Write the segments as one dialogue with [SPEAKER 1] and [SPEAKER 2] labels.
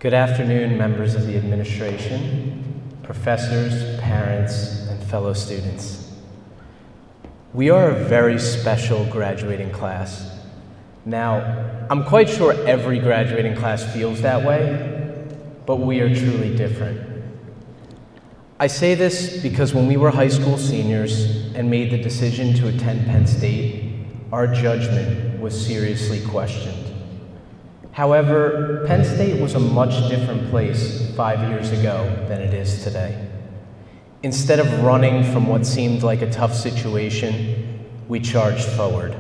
[SPEAKER 1] Good afternoon, members of the administration, professors, parents, and fellow students. We are a very special graduating class. Now, I'm quite sure every graduating class feels that way, but we are truly different. I say this because when we were high school seniors and made the decision to attend Penn State, our judgment was seriously questioned. However, Penn State was a much different place 5 years ago than it is today. Instead of running from what seemed like a tough situation, we charged forward.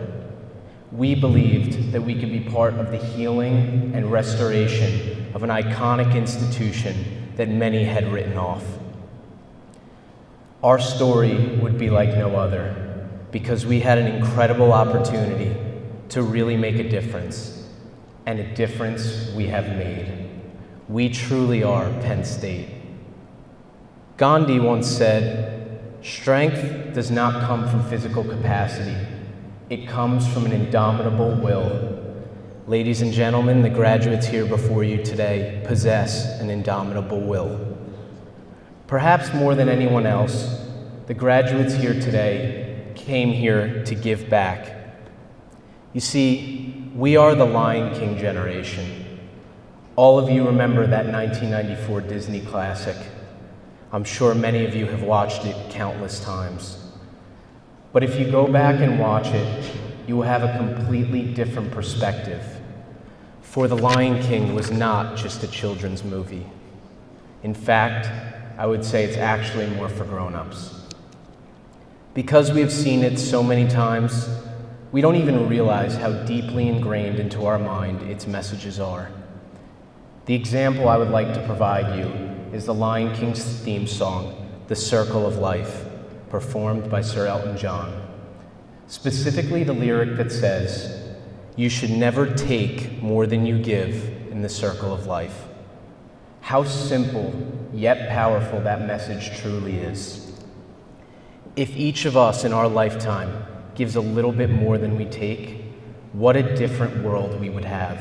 [SPEAKER 1] We believed that we could be part of the healing and restoration of an iconic institution that many had written off. Our story would be like no other because we had an incredible opportunity to really make a difference. And a difference we have made. We truly are Penn State. Gandhi once said, "Strength does not come from physical capacity. It comes from an indomitable will." Ladies and gentlemen, the graduates here before you today possess an indomitable will. Perhaps more than anyone else, the graduates here today came here to give back. You see, we are the Lion King generation. All of you remember that 1994 Disney classic. I'm sure many of you have watched it countless times. But if you go back and watch it, you will have a completely different perspective. For The Lion King was not just a children's movie. In fact, I would say it's actually more for grown-ups. Because we have seen it so many times, we don't even realize how deeply ingrained into our mind its messages are. The example I would like to provide you is the Lion King's theme song, "The Circle of Life," performed by Sir Elton John. Specifically the lyric that says, "You should never take more than you give in the circle of life." How simple yet powerful that message truly is. If each of us in our lifetime gives a little bit more than we take, what a different world we would have.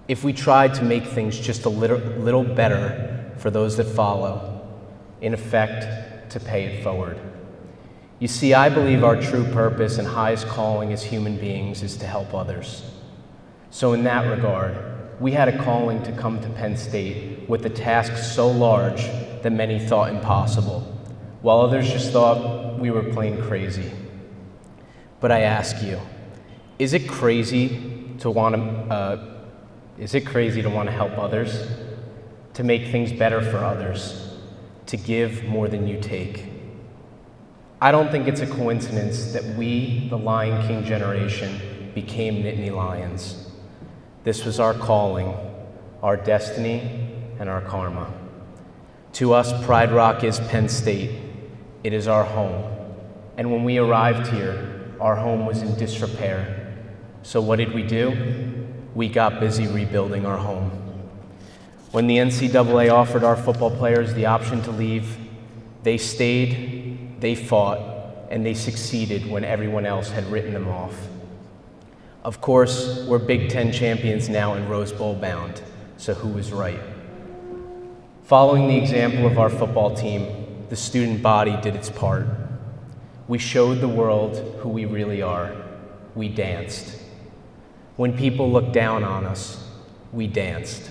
[SPEAKER 1] If we tried to make things just a little better for those that follow, in effect, to pay it forward. You see, I believe our true purpose and highest calling as human beings is to help others. So in that regard, we had a calling to come to Penn State with a task so large that many thought impossible, while others just thought we were plain crazy. But I ask you, is it crazy to want to help others, to make things better for others, to give more than you take? I don't think it's a coincidence that we, the Lion King generation, became Nittany Lions. This was our calling, our destiny, and our karma. To us, Pride Rock is Penn State. It is our home. And when we arrived here, our home was in disrepair. So what did we do? We got busy rebuilding our home. When the NCAA offered our football players the option to leave, they stayed, they fought, and they succeeded when everyone else had written them off. Of course, we're Big Ten champions now and Rose Bowl bound, so who was right? Following the example of our football team, the student body did its part. We showed the world who we really are. We danced. When people looked down on us, we danced.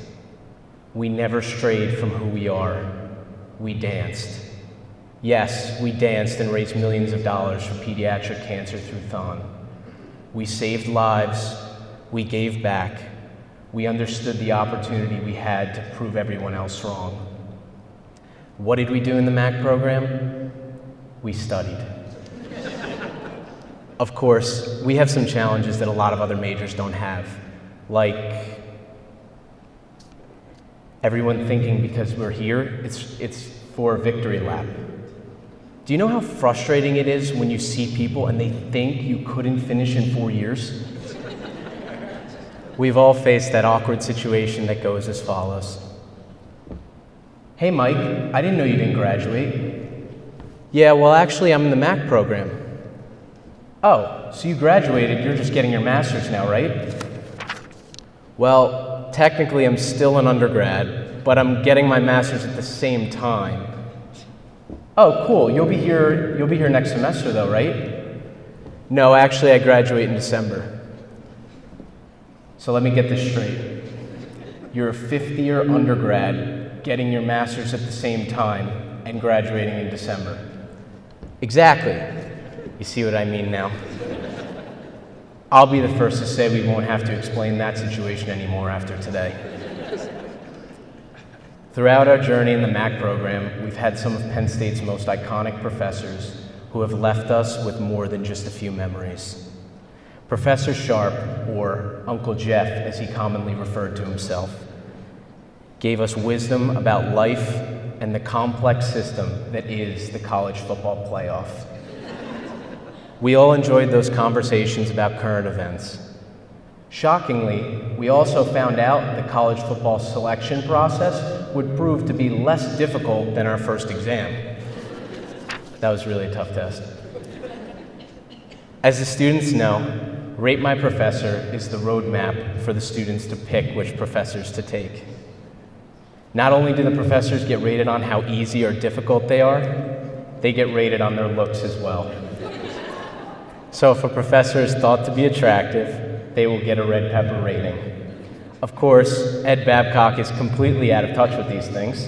[SPEAKER 1] We never strayed from who we are. We danced. Yes, we danced and raised millions of dollars for pediatric cancer through Thon. We saved lives. We gave back. We understood the opportunity we had to prove everyone else wrong. What did we do in the MAcc program? We studied. Of course, we have some challenges that a lot of other majors don't have, like everyone thinking because we're here, it's for a victory lap. Do you know how frustrating it is when you see people and they think you couldn't finish in 4 years? We've all faced that awkward situation that goes as follows. "Hey Mike, I didn't know you didn't graduate." "Yeah, well actually I'm in the MAcc program." "Oh, so you graduated, you're just getting your master's now, right?" "Well, technically I'm still an undergrad, but I'm getting my master's at the same time. Oh, cool, you'll be here next semester though, right? No, actually I graduate in December. So let me get this straight. You're a fifth-year undergrad getting your master's at the same time and graduating in December. Exactly. You see what I mean now? I'll be the first to say we won't have to explain that situation anymore after today. Throughout our journey in the MAcc program, we've had some of Penn State's most iconic professors who have left us with more than just a few memories. Professor Sharp, or Uncle Jeff as he commonly referred to himself, gave us wisdom about life and the complex system that is the college football playoff. We all enjoyed those conversations about current events. Shockingly, we also found out the college football selection process would prove to be less difficult than our first exam. That was really a tough test. As the students know, Rate My Professor is the roadmap for the students to pick which professors to take. Not only do the professors get rated on how easy or difficult they are, they get rated on their looks as well. So if a professor is thought to be attractive, they will get a red pepper rating. Of course, Ed Babcock is completely out of touch with these things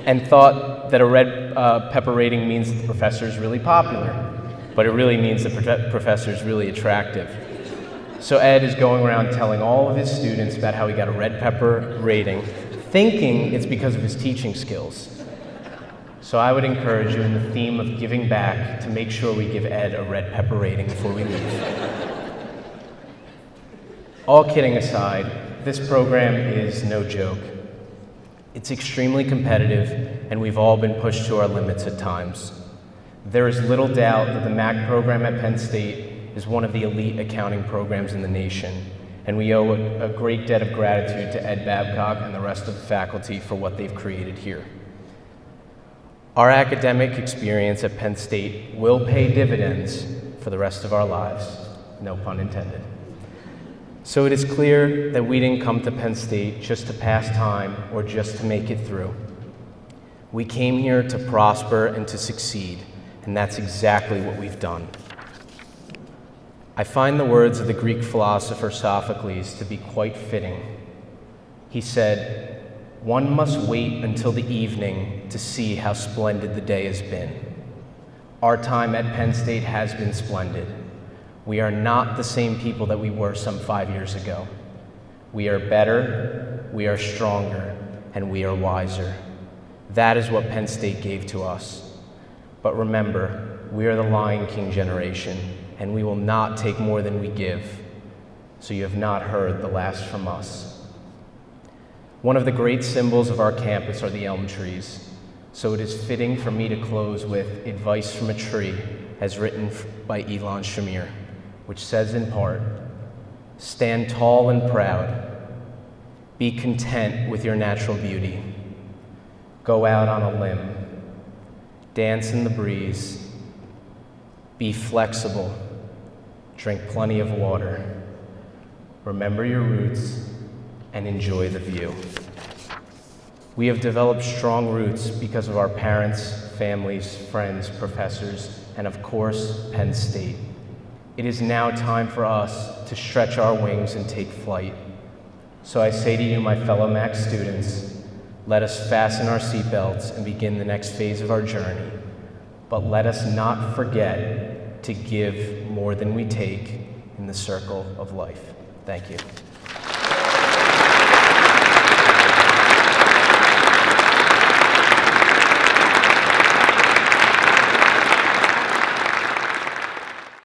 [SPEAKER 1] and thought that a red pepper rating means that the professor is really popular, but it really means the professor is really attractive. So Ed is going around telling all of his students about how he got a red pepper rating, thinking it's because of his teaching skills. So I would encourage you in the theme of giving back to make sure we give Ed a red pepper rating before we leave. All kidding aside, this program is no joke. It's extremely competitive, and we've all been pushed to our limits at times. There is little doubt that the MAcc program at Penn State is one of the elite accounting programs in the nation, and we owe a great debt of gratitude to Ed Babcock and the rest of the faculty for what they've created here. Our academic experience at Penn State will pay dividends for the rest of our lives, no pun intended. So it is clear that we didn't come to Penn State just to pass time or just to make it through. We came here to prosper and to succeed, and that's exactly what we've done. I find the words of the Greek philosopher Sophocles to be quite fitting. He said, "One must wait until the evening to see how splendid the day has been." Our time at Penn State has been splendid. We are not the same people that we were some 5 years ago. We are better, we are stronger, and we are wiser. That is what Penn State gave to us. But remember, we are the Lion King generation, and we will not take more than we give. So you have not heard the last from us. One of the great symbols of our campus are the elm trees. So it is fitting for me to close with advice from a tree, as written by Elon Shamir, which says in part, "Stand tall and proud. Be content with your natural beauty. Go out on a limb. Dance in the breeze. Be flexible. Drink plenty of water. Remember your roots and enjoy the view." We have developed strong roots because of our parents, families, friends, professors, and of course, Penn State. It is now time for us to stretch our wings and take flight. So I say to you, my fellow MAcc students, let us fasten our seatbelts and begin the next phase of our journey. But let us not forget to give more than we take in the circle of life. Thank you.